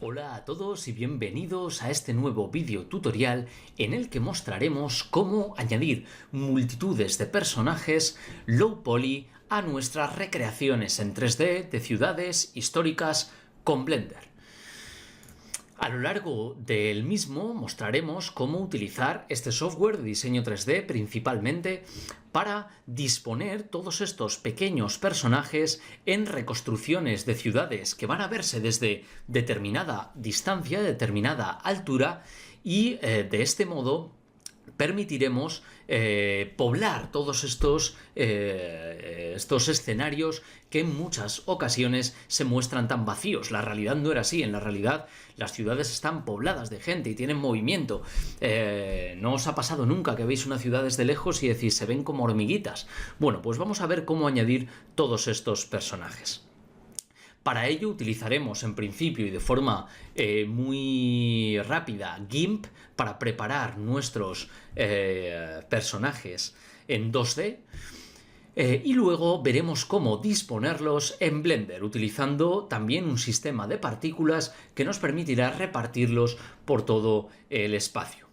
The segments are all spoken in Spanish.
Hola a todos y bienvenidos a este nuevo vídeo tutorial en el que mostraremos cómo añadir multitudes de personajes low poly a nuestras recreaciones en 3D de ciudades históricas con Blender. A lo largo del mismo mostraremos cómo utilizar este software de diseño 3D principalmente para disponer todos estos pequeños personajes en reconstrucciones de ciudades que van a verse desde determinada distancia, determinada altura y de este modo permitiremos poblar todos estos escenarios que en muchas ocasiones se muestran tan vacíos. La realidad no era así. En la realidad las ciudades están pobladas de gente y tienen movimiento. ¿No os ha pasado nunca que veis una ciudad desde lejos y decís se ven como hormiguitas? Bueno, pues vamos a ver cómo añadir todos estos personajes. Para ello utilizaremos en principio y de forma muy rápida GIMP para preparar nuestros personajes en 2D y luego veremos cómo disponerlos en Blender utilizando también un sistema de partículas que nos permitirá repartirlos por todo el espacio.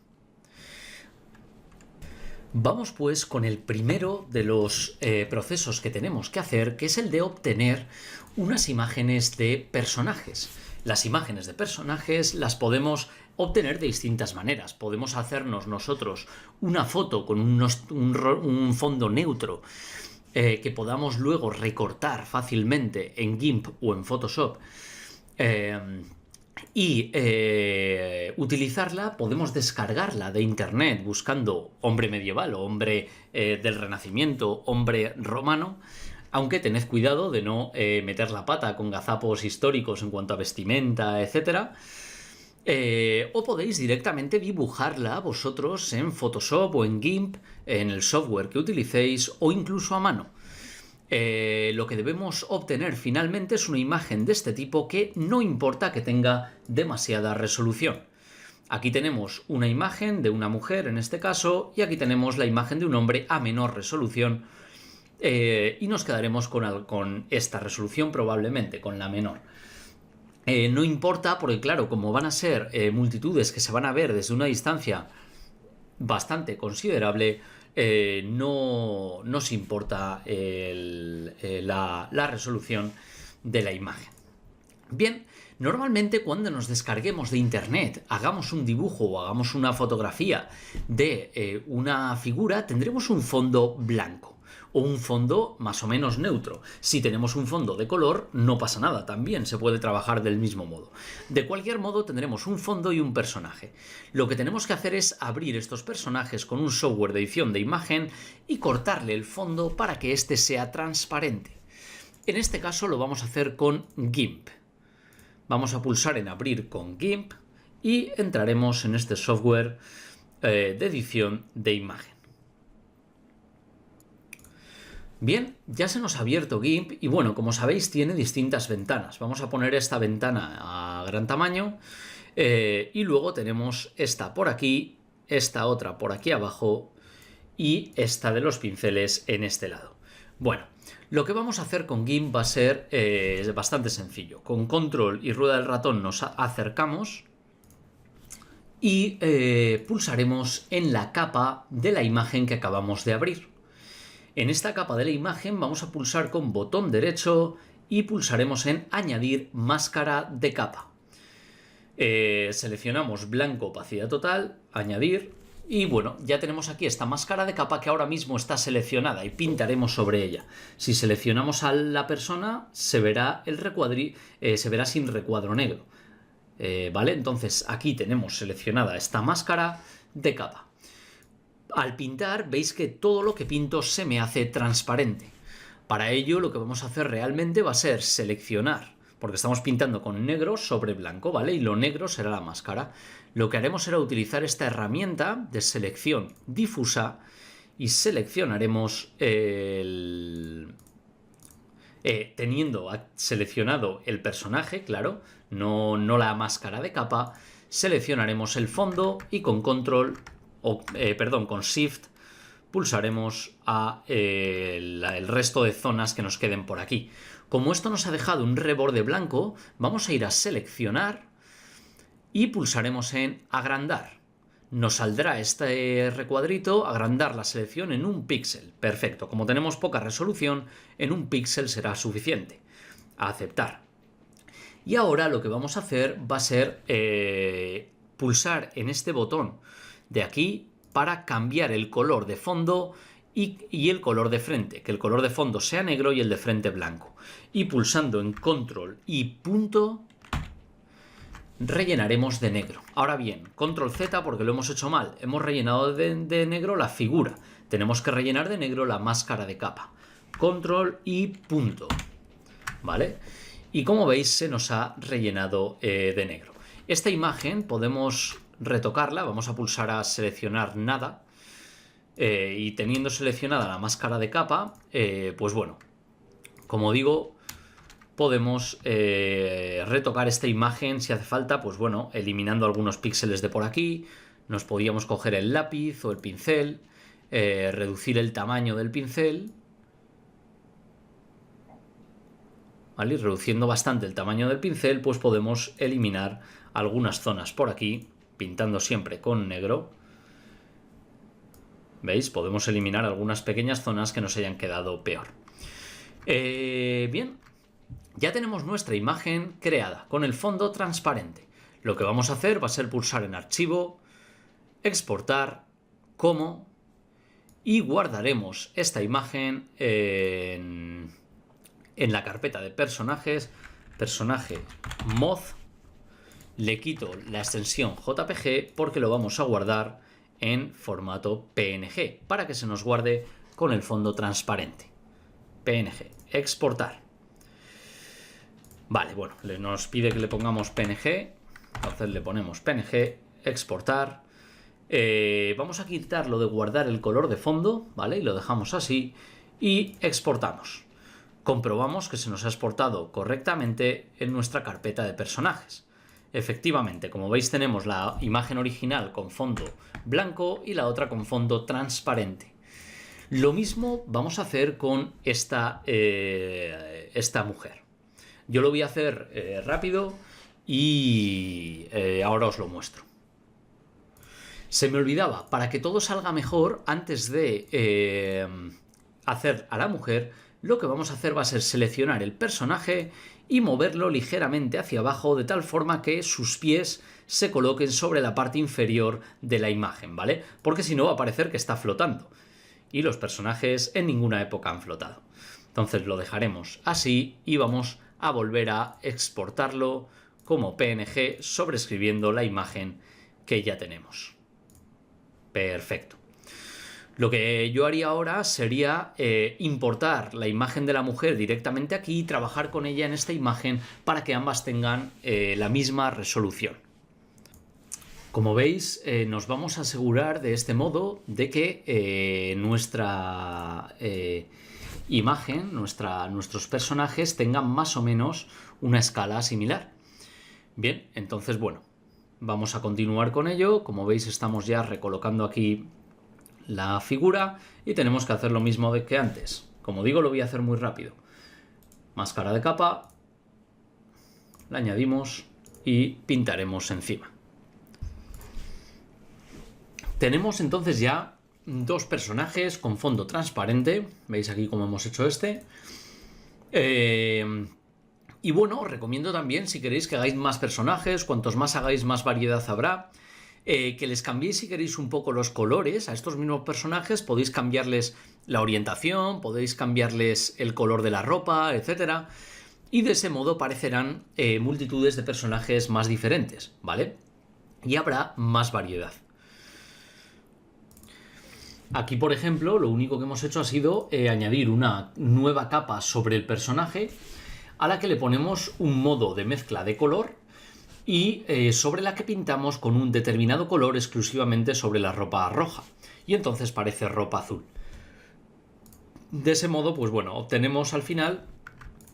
Vamos pues con el primero de los procesos que tenemos que hacer, que es el de obtener unas imágenes de personajes. Las imágenes de personajes las podemos obtener de distintas maneras. Podemos hacernos nosotros una foto con un fondo neutro que podamos luego recortar fácilmente en GIMP o en Photoshop. Utilizarla, podemos descargarla de internet buscando hombre medieval o hombre del Renacimiento, hombre romano, aunque tened cuidado de no meter la pata con gazapos históricos en cuanto a vestimenta, etc. O podéis directamente dibujarla vosotros en Photoshop o en GIMP, en el software que utilicéis o incluso a mano. Lo que debemos obtener finalmente es una imagen de este tipo que no importa que tenga demasiada resolución. Aquí tenemos una imagen de una mujer en este caso y aquí tenemos la imagen de un hombre a menor resolución y nos quedaremos con esta resolución probablemente, con la menor. No importa porque claro, como van a ser multitudes que se van a ver desde una distancia bastante considerable, no nos importa la resolución de la imagen. Bien, normalmente cuando nos descarguemos de internet, hagamos un dibujo o hagamos una fotografía de una figura, tendremos un fondo blanco o un fondo más o menos neutro. Si tenemos un fondo de color, no pasa nada, también se puede trabajar del mismo modo. De cualquier modo, tendremos un fondo y un personaje. Lo que tenemos que hacer es abrir estos personajes con un software de edición de imagen y cortarle el fondo para que éste sea transparente. En este caso lo vamos a hacer con GIMP. Vamos a pulsar en abrir con GIMP y entraremos en este software de edición de imagen. Bien, ya se nos ha abierto GIMP y bueno, como sabéis tiene distintas ventanas. Vamos a poner esta ventana a gran tamaño y luego tenemos esta por aquí, esta otra por aquí abajo y esta de los pinceles en este lado. Bueno, lo que vamos a hacer con GIMP va a ser bastante sencillo. Con control y rueda del ratón nos acercamos y pulsaremos en la capa de la imagen que acabamos de abrir. En esta capa de la imagen vamos a pulsar con botón derecho y pulsaremos en añadir máscara de capa. Seleccionamos blanco, opacidad total, añadir y bueno, ya tenemos aquí esta máscara de capa que ahora mismo está seleccionada y pintaremos sobre ella. Si seleccionamos a la persona se verá se verá sin recuadro negro. ¿Vale? Entonces aquí tenemos seleccionada esta máscara de capa. Al pintar veis que todo lo que pinto se me hace transparente. Para ello lo que vamos a hacer realmente va a ser seleccionar, porque estamos pintando con negro sobre blanco, ¿vale? Y lo negro será la máscara. Lo que haremos será utilizar esta herramienta de selección difusa y seleccionaremos teniendo seleccionado el personaje, claro, no la máscara de capa, seleccionaremos el fondo y con control con Shift pulsaremos el resto de zonas que nos queden por aquí. Como esto nos ha dejado un reborde blanco, vamos a ir a seleccionar y pulsaremos en agrandar. Nos saldrá este recuadrito, agrandar la selección en 1 píxel. Perfecto, como tenemos poca resolución, en 1 píxel será suficiente. A aceptar. Y ahora lo que vamos a hacer va a ser pulsar en este botón de aquí para cambiar el color de fondo y el color de frente, que el color de fondo sea negro y el de frente blanco. Y pulsando en control y punto, rellenaremos de negro. Ahora bien, control Z porque lo hemos hecho mal. Hemos rellenado de negro la figura. Tenemos que rellenar de negro la máscara de capa. Control y punto. ¿Vale? Y como veis se nos ha rellenado de negro. Esta imagen podemos retocarla. Vamos a pulsar a seleccionar nada. Y teniendo seleccionada la máscara de capa, pues bueno, como digo, podemos retocar esta imagen si hace falta, pues bueno, eliminando algunos píxeles de por aquí. Nos podíamos coger el lápiz o el pincel, reducir el tamaño del pincel, ¿vale? Y reduciendo bastante el tamaño del pincel, pues podemos eliminar algunas zonas por aquí, pintando siempre con negro. ¿Veis? Podemos eliminar algunas pequeñas zonas que nos hayan quedado peor. Bien, ya tenemos nuestra imagen creada con el fondo transparente. Lo que vamos a hacer va a ser pulsar en Archivo, Exportar, Como, y guardaremos esta imagen en la carpeta de personajes, personaje mod. Le quito la extensión JPG porque lo vamos a guardar en formato PNG para que se nos guarde con el fondo transparente. PNG, exportar. Vale, bueno, nos pide que le pongamos PNG, entonces le ponemos PNG, exportar. Vamos a quitar lo de guardar el color de fondo, ¿vale? Y lo dejamos así y exportamos. Comprobamos que se nos ha exportado correctamente en nuestra carpeta de personajes. Efectivamente, como veis tenemos la imagen original con fondo blanco y la otra con fondo transparente. Lo mismo vamos a hacer con esta mujer. Yo lo voy a hacer rápido y ahora os lo muestro. Se me olvidaba, para que todo salga mejor, antes de hacer a la mujer, lo que vamos a hacer va a ser seleccionar el personaje y moverlo ligeramente hacia abajo de tal forma que sus pies se coloquen sobre la parte inferior de la imagen, ¿vale? Porque si no va a parecer que está flotando. Y los personajes en ninguna época han flotado. Entonces lo dejaremos así y vamos a volver a exportarlo como PNG sobrescribiendo la imagen que ya tenemos. Perfecto. Lo que yo haría ahora sería importar la imagen de la mujer directamente aquí y trabajar con ella en esta imagen para que ambas tengan la misma resolución. Como veis, nos vamos a asegurar de este modo de que nuestra imagen, nuestros personajes tengan más o menos una escala similar. Bien, entonces bueno, vamos a continuar con ello. Como veis, estamos ya recolocando aquí la figura y tenemos que hacer lo mismo que antes. Como digo, lo voy a hacer muy rápido. Máscara de capa, la añadimos y pintaremos encima. Tenemos entonces ya dos personajes con fondo transparente. Veis aquí cómo hemos hecho este. Y bueno, os recomiendo también, si queréis que hagáis más personajes, cuantos más hagáis, más variedad habrá. Que les cambiéis si queréis un poco los colores a estos mismos personajes, podéis cambiarles la orientación, podéis cambiarles el color de la ropa, etc. Y de ese modo aparecerán multitudes de personajes más diferentes, ¿vale? Y habrá más variedad. Aquí, por ejemplo, lo único que hemos hecho ha sido añadir una nueva capa sobre el personaje a la que le ponemos un modo de mezcla de color y sobre la que pintamos con un determinado color exclusivamente sobre la ropa roja. Y entonces parece ropa azul. De ese modo, pues bueno, obtenemos al final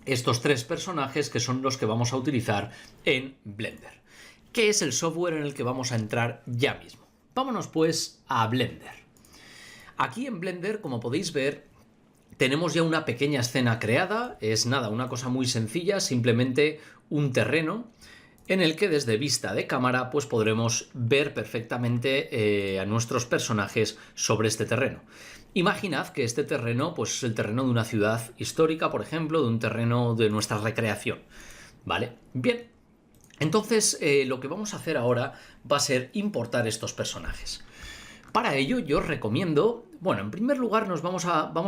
estos tres personajes que son los que vamos a utilizar en Blender, que es el software en el que vamos a entrar ya mismo. Vámonos pues a Blender. Aquí en Blender, como podéis ver, tenemos ya una pequeña escena creada. Es nada, una cosa muy sencilla, simplemente un terreno en el que desde vista de cámara pues podremos ver perfectamente a nuestros personajes sobre este terreno. Imaginad que este terreno pues es el terreno de una ciudad histórica, por ejemplo, de un terreno de nuestra recreación. ¿Vale? Bien, entonces lo que vamos a hacer ahora va a ser importar estos personajes. Para ello yo os recomiendo, bueno, en primer lugar vamos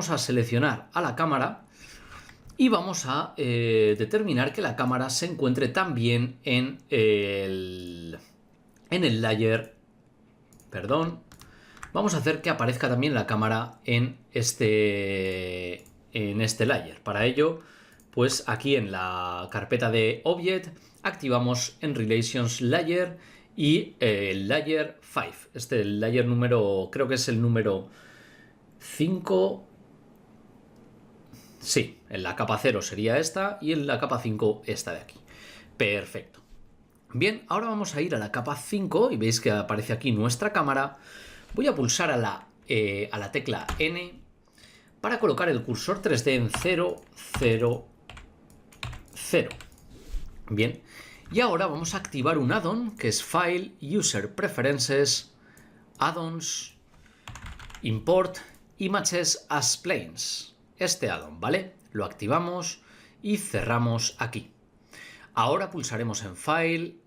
a seleccionar a la cámara y vamos a determinar que la cámara se encuentre también en el layer, perdón, vamos a hacer que aparezca también la cámara en este layer. Para ello, pues aquí en la carpeta de Object activamos en Relations Layer y el Layer 5. El layer número, creo que es el número 5. Sí, en la capa 0 sería esta y en la capa 5 esta de aquí. Perfecto. Bien, ahora vamos a ir a la capa 5 y veis que aparece aquí nuestra cámara. Voy a pulsar a la tecla N para colocar el cursor 3D en 0, 0, 0. Bien, y ahora vamos a activar un add-on que es File, User Preferences, Add-ons, Import Images as Planes. Este add-on, ¿vale? Lo activamos y cerramos aquí. Ahora pulsaremos en File,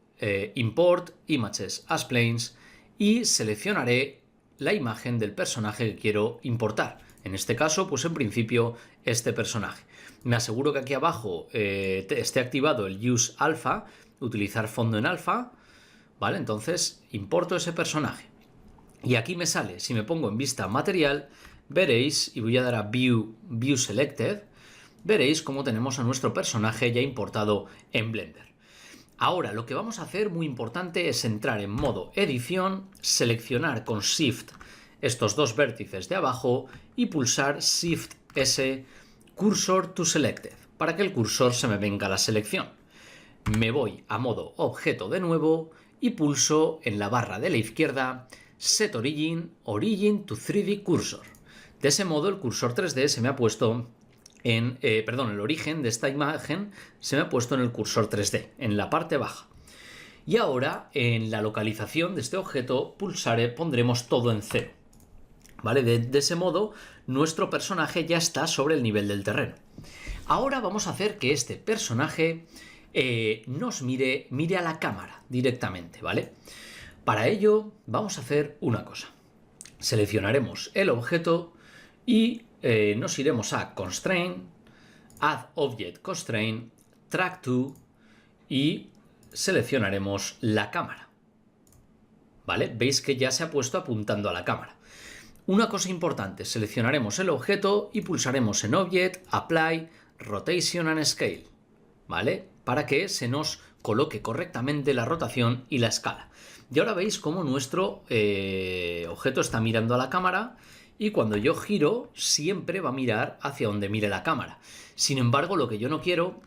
Import Images as Planes y seleccionaré la imagen del personaje que quiero importar. En este caso, pues en principio, este personaje. Me aseguro que aquí abajo esté activado el Use Alpha, utilizar fondo en alfa, ¿vale? Entonces, importo ese personaje. Y aquí me sale, si me pongo en vista material, veréis, y voy a dar a View Selected, veréis cómo tenemos a nuestro personaje ya importado en Blender. Ahora, lo que vamos a hacer, muy importante, es entrar en modo edición, seleccionar con Shift estos dos vértices de abajo y pulsar Shift S Cursor to Selected para que el cursor se me venga a la selección. Me voy a modo objeto de nuevo y pulso en la barra de la izquierda Set Origin, Origin to 3D Cursor. De ese modo el cursor 3D se me ha puesto el origen de esta imagen se me ha puesto en el cursor 3D, en la parte baja. Y ahora en la localización de este objeto pondremos todo en 0. ¿Vale? De ese modo nuestro personaje ya está sobre el nivel del terreno. Ahora vamos a hacer que este personaje nos mire a la cámara directamente, ¿vale? Para ello vamos a hacer una cosa. Seleccionaremos el objeto y nos iremos a Constraint, Add Object Constraint, Track to y seleccionaremos la cámara. ¿Vale? Veis que ya se ha puesto apuntando a la cámara. Una cosa importante, seleccionaremos el objeto y pulsaremos en Object, Apply, Rotation and Scale, ¿vale? Para que se nos coloque correctamente la rotación y la escala. Y ahora veis cómo nuestro objeto está mirando a la cámara y cuando yo giro siempre va a mirar hacia donde mire la cámara. Sin embargo, lo que yo no quiero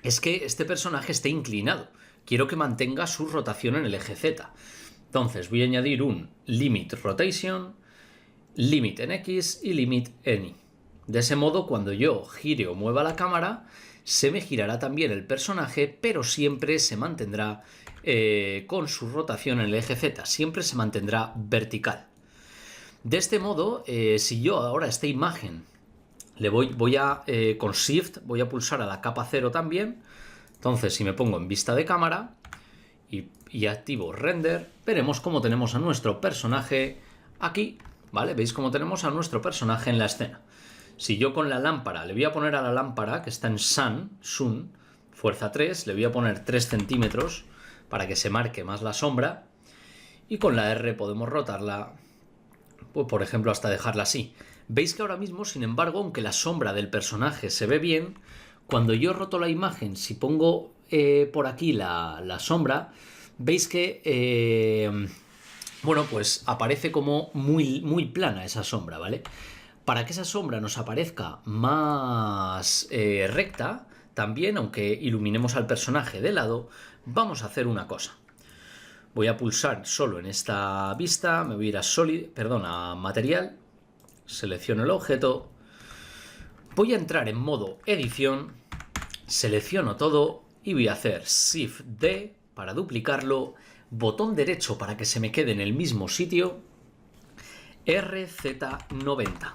es que este personaje esté inclinado. Quiero que mantenga su rotación en el eje Z. Entonces voy a añadir un Limit Rotation, Limit en X y Limit en Y. De ese modo, cuando yo gire o mueva la cámara, se me girará también el personaje, pero siempre se mantendrá con su rotación en el eje Z, siempre se mantendrá vertical. De este modo, si yo ahora a esta imagen con Shift voy a pulsar a la capa 0 también, entonces si me pongo en vista de cámara y activo Render, veremos cómo tenemos a nuestro personaje aquí, ¿vale? Veis cómo tenemos a nuestro personaje en la escena. Si yo con la lámpara, le voy a poner a la lámpara que está en Sun, fuerza 3, le voy a poner 3 centímetros para que se marque más la sombra y con la R podemos rotarla, pues por ejemplo hasta dejarla así. Veis que ahora mismo, sin embargo, aunque la sombra del personaje se ve bien, cuando yo roto la imagen, si pongo por aquí la sombra, veis que bueno, pues aparece como muy plana esa sombra, ¿vale? Para que esa sombra nos aparezca más recta, también, aunque iluminemos al personaje de lado, vamos a hacer una cosa. Voy a pulsar solo en esta vista, me voy a ir a Material, selecciono el objeto, voy a entrar en modo Edición, selecciono todo y voy a hacer Shift D para duplicarlo, botón derecho para que se me quede en el mismo sitio, RZ90.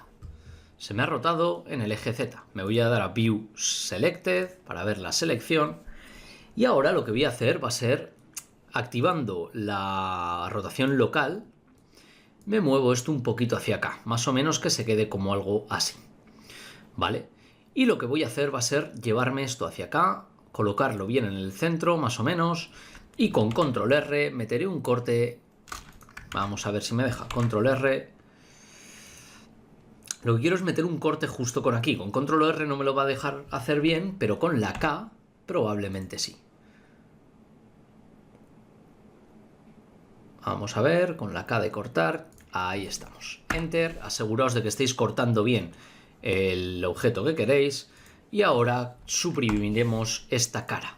Se me ha rotado en el eje Z. Me voy a dar a View Selected para ver la selección. Y ahora lo que voy a hacer va a ser, activando la rotación local, me muevo esto un poquito hacia acá, más o menos que se quede como algo así. ¿Vale? Y lo que voy a hacer va a ser llevarme esto hacia acá, colocarlo bien en el centro, más o menos, y con Control R meteré un corte. Vamos a ver si me deja. Control R. Lo que quiero es meter un corte justo con aquí. Con Control R no me lo va a dejar hacer bien, pero con la K probablemente sí. Vamos a ver, con la K de cortar, ahí estamos. Enter, aseguraos de que estéis cortando bien el objeto que queréis. Y ahora suprimiremos esta cara.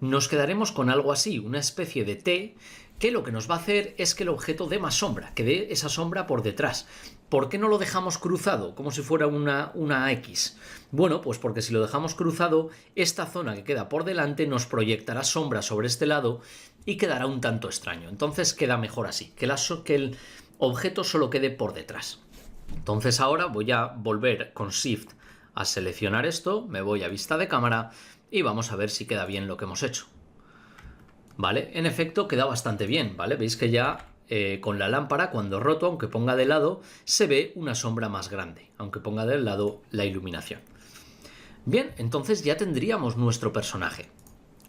Nos quedaremos con algo así, una especie de T, que lo que nos va a hacer es que el objeto dé más sombra, que dé esa sombra por detrás. ¿Por qué no lo dejamos cruzado, como si fuera una X? Bueno, pues porque si lo dejamos cruzado, esta zona que queda por delante nos proyectará sombra sobre este lado y quedará un tanto extraño. Entonces queda mejor así, que el objeto solo quede por detrás. Entonces ahora voy a volver con Shift a seleccionar esto, me voy a vista de cámara y vamos a ver si queda bien lo que hemos hecho. ¿Vale? En efecto queda bastante bien, ¿vale? Veis que ya con la lámpara, cuando roto, aunque ponga de lado, se ve una sombra más grande, aunque ponga del lado la iluminación. Bien, entonces ya tendríamos nuestro personaje.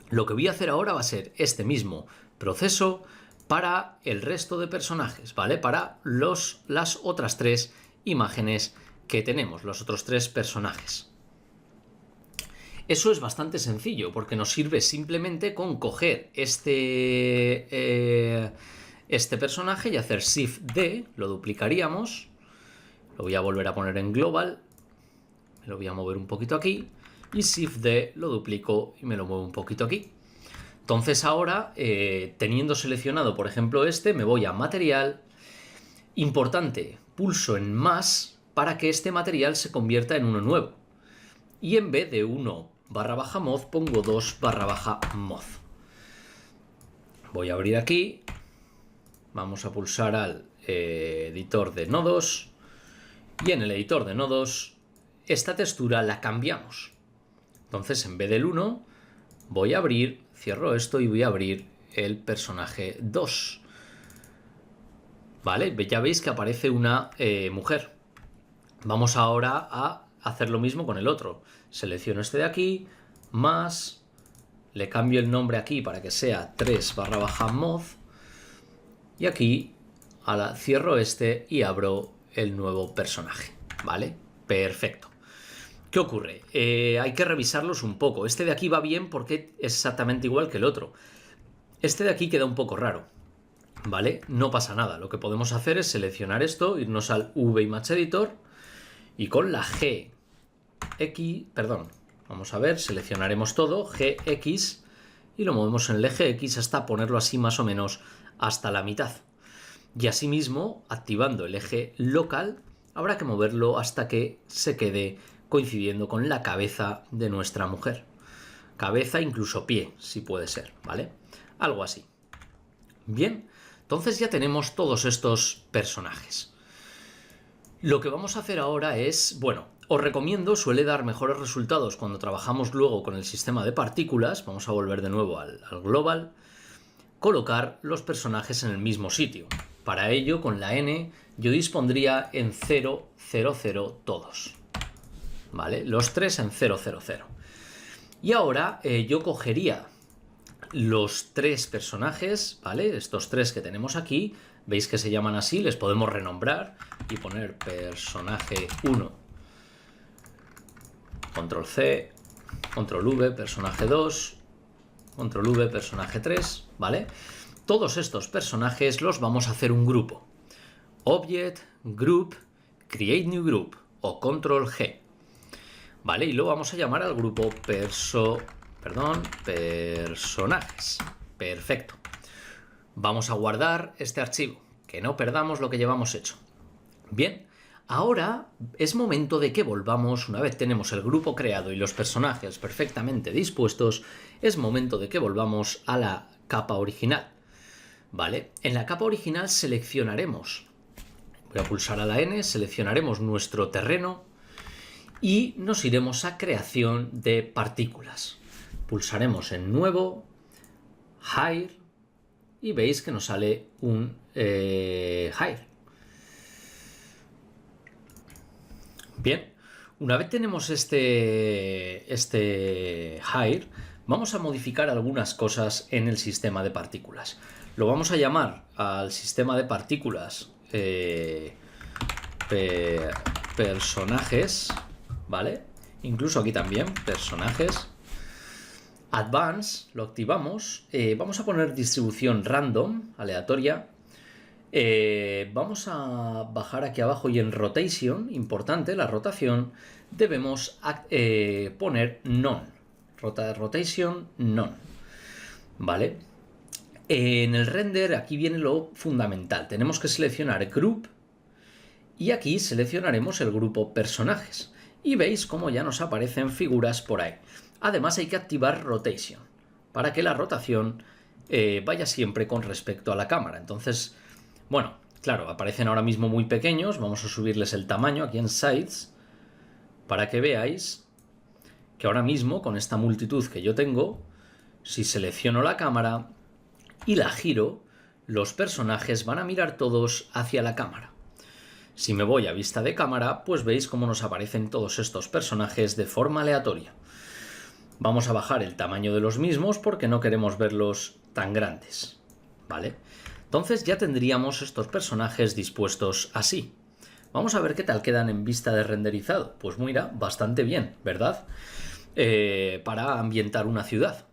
Lo que voy a hacer ahora va a ser este mismo proceso para el resto de personajes, ¿vale? Para las otras tres imágenes que tenemos, los otros tres personajes. Eso es bastante sencillo porque nos sirve simplemente con coger este personaje y hacer Shift D, lo duplicaríamos, lo voy a volver a poner en Global, me lo voy a mover un poquito aquí y Shift D lo duplico y me lo muevo un poquito aquí. Entonces ahora, teniendo seleccionado por ejemplo este, me voy a Material, importante, pulso en más para que este material se convierta en uno nuevo y en vez de 1/moz pongo 2/moz. Voy a abrir aquí, vamos a pulsar al editor de nodos y en el editor de nodos esta textura la cambiamos. Entonces en vez del 1 voy a abrir, cierro esto y voy a abrir el personaje 2. ¿Vale? Ya veis que aparece una mujer. Vamos ahora a hacer lo mismo con el otro. Selecciono este de aquí, más, le cambio el nombre aquí para que sea 3/moz y aquí cierro este y abro el nuevo personaje, ¿vale? Perfecto. ¿Qué ocurre? Hay que revisarlos un poco. Este de aquí va bien porque es exactamente igual que el otro. Este de aquí queda un poco raro, ¿vale? No pasa nada. Lo que podemos hacer es seleccionar esto, irnos al VImage Editor y con la vamos a ver, seleccionaremos todo, GX, y lo movemos en el eje X hasta ponerlo así más o menos hasta la mitad. Y asimismo, activando el eje local, habrá que moverlo hasta que se quede coincidiendo con la cabeza de nuestra mujer. Cabeza, incluso pie, si puede ser, ¿vale? Algo así. Bien, entonces ya tenemos todos estos personajes. Lo que vamos a hacer ahora es, bueno, os recomiendo, suele dar mejores resultados cuando trabajamos luego con el sistema de partículas, vamos a volver de nuevo al Global, colocar los personajes en el mismo sitio. Para ello, con la N, yo dispondría en 0, 0, 0 todos. ¿Vale? Los tres en 0, 0, 0. Y ahora yo cogería los tres personajes, ¿vale? Estos tres que tenemos aquí, veis que se llaman así, les podemos renombrar y poner personaje 1. Control C, Control V, personaje 2, Control V, personaje 3, ¿vale? Todos estos personajes los vamos a hacer un grupo. Object, Group, Create New Group o Control G, ¿vale? Y lo vamos a llamar al grupo personajes. Perfecto. Vamos a guardar este archivo, que no perdamos lo que llevamos hecho. Bien, Ahora es momento de que volvamos, una vez tenemos el grupo creado y los personajes perfectamente dispuestos, es momento de que volvamos a la capa original. ¿Vale? En la capa original seleccionaremos, voy a pulsar a la N, seleccionaremos nuestro terreno y nos iremos a creación de partículas. Pulsaremos en nuevo, Hire, y veis que nos sale un Hire. Bien, una vez tenemos este Hire, vamos a modificar algunas cosas en el sistema de partículas. Lo vamos a llamar al sistema de partículas personajes, ¿vale? Incluso aquí también, personajes. Advance, lo activamos. Vamos a poner distribución random, aleatoria. Vamos a bajar aquí abajo y en Rotation, importante, la rotación, debemos poner None. Rotation None. ¿Vale? En el render aquí viene lo fundamental. Tenemos que seleccionar Group y aquí seleccionaremos el grupo personajes. Y veis cómo ya nos aparecen figuras por ahí. Además hay que activar Rotation para que la rotación vaya siempre con respecto a la cámara. Entonces, bueno, claro, aparecen ahora mismo muy pequeños. Vamos a subirles el tamaño aquí en Size para que veáis que ahora mismo con esta multitud que yo tengo, si selecciono la cámara y la giro, los personajes van a mirar todos hacia la cámara. Si me voy a vista de cámara, pues veis cómo nos aparecen todos estos personajes de forma aleatoria. Vamos a bajar el tamaño de los mismos porque no queremos verlos tan grandes, ¿vale? Entonces ya tendríamos estos personajes dispuestos así. Vamos a ver qué tal quedan en vista de renderizado. Pues mira, bastante bien, ¿verdad? Para ambientar una ciudad.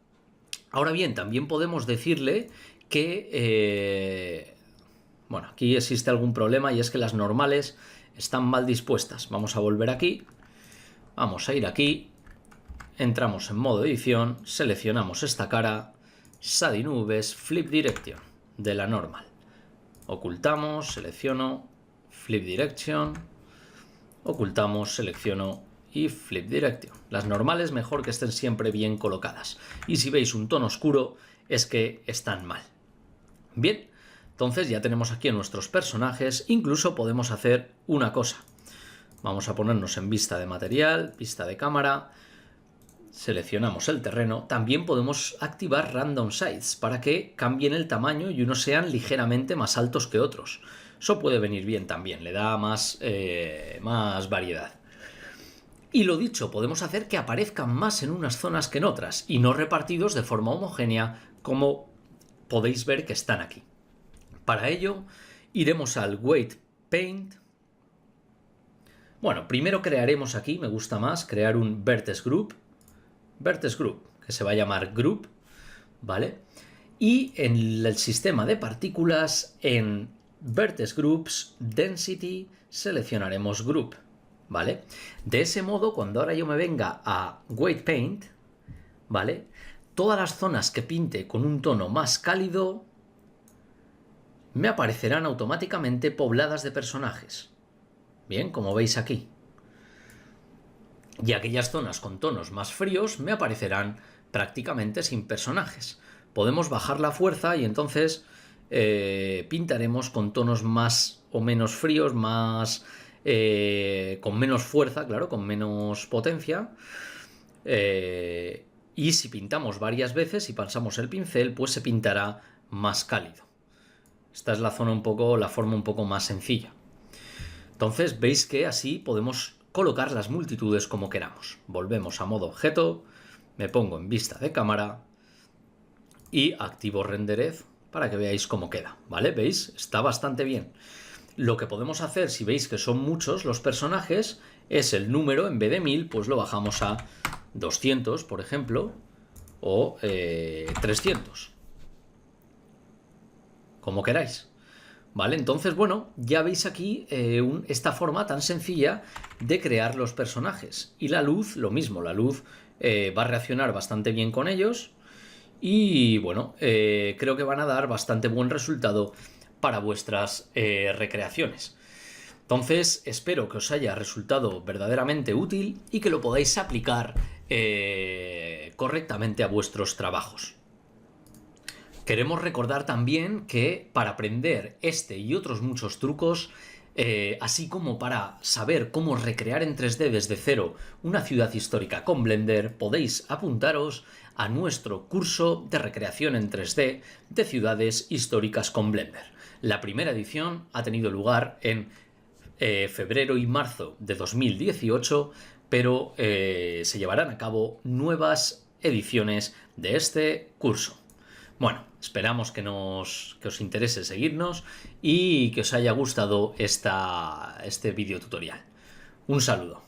Ahora bien, también podemos decirle que... bueno, aquí existe algún problema y es que las normales están mal dispuestas. Vamos a volver aquí. Vamos a ir aquí. Entramos en modo edición. Seleccionamos esta cara. Shade nubes, Flip Direction de la normal. Ocultamos, selecciono, Flip Direction. Ocultamos, selecciono y Flip Direction. Las normales mejor que estén siempre bien colocadas. Y si veis un tono oscuro es que están mal. Bien, entonces ya tenemos aquí a nuestros personajes. Incluso podemos hacer una cosa. Vamos a ponernos en vista de material, vista de cámara. Seleccionamos el terreno. También podemos activar Random Size para que cambien el tamaño y unos sean ligeramente más altos que otros. Eso puede venir bien también, le da más variedad. Y lo dicho, podemos hacer que aparezcan más en unas zonas que en otras y no repartidos de forma homogénea como podéis ver que están aquí. Para ello iremos al Weight Paint. Bueno, primero crearemos aquí, me gusta más, crear un Vertex Group, que se va a llamar Group, ¿vale? Y en el sistema de partículas, en Vertex Groups, Density, seleccionaremos Group, ¿vale? De ese modo, cuando ahora yo me venga a Weight Paint, ¿vale? Todas las zonas que pinte con un tono más cálido me aparecerán automáticamente pobladas de personajes. Bien, como veis aquí. Y aquellas zonas con tonos más fríos me aparecerán prácticamente sin personajes. Podemos bajar la fuerza y entonces pintaremos con tonos más o menos fríos, más con menos fuerza, claro, con menos potencia. Y si pintamos varias veces y pasamos el pincel, pues se pintará más cálido. Esta es la zona la forma un poco más sencilla. Entonces veis que así podemos colocar las multitudes como queramos. Volvemos a modo objeto, me pongo en vista de cámara y activo Rendered para que veáis cómo queda, ¿vale? ¿Veis? Está bastante bien. Lo que podemos hacer, si veis que son muchos los personajes, es el número, en vez de 1000, pues lo bajamos a 200, por ejemplo, o 300. Como queráis. ¿Vale? Entonces, bueno, ya veis aquí esta forma tan sencilla de crear los personajes. Y la luz, lo mismo, la luz va a reaccionar bastante bien con ellos. Y bueno, creo que van a dar bastante buen resultado para vuestras recreaciones. Entonces, espero que os haya resultado verdaderamente útil y que lo podáis aplicar correctamente a vuestros trabajos. Queremos recordar también que para aprender este y otros muchos trucos, así como para saber cómo recrear en 3D desde cero una ciudad histórica con Blender, podéis apuntaros a nuestro curso de recreación en 3D de ciudades históricas con Blender. La primera edición ha tenido lugar en febrero y marzo de 2018, pero se llevarán a cabo nuevas ediciones de este curso. Bueno, esperamos que os interese seguirnos y que os haya gustado este video tutorial. Un saludo.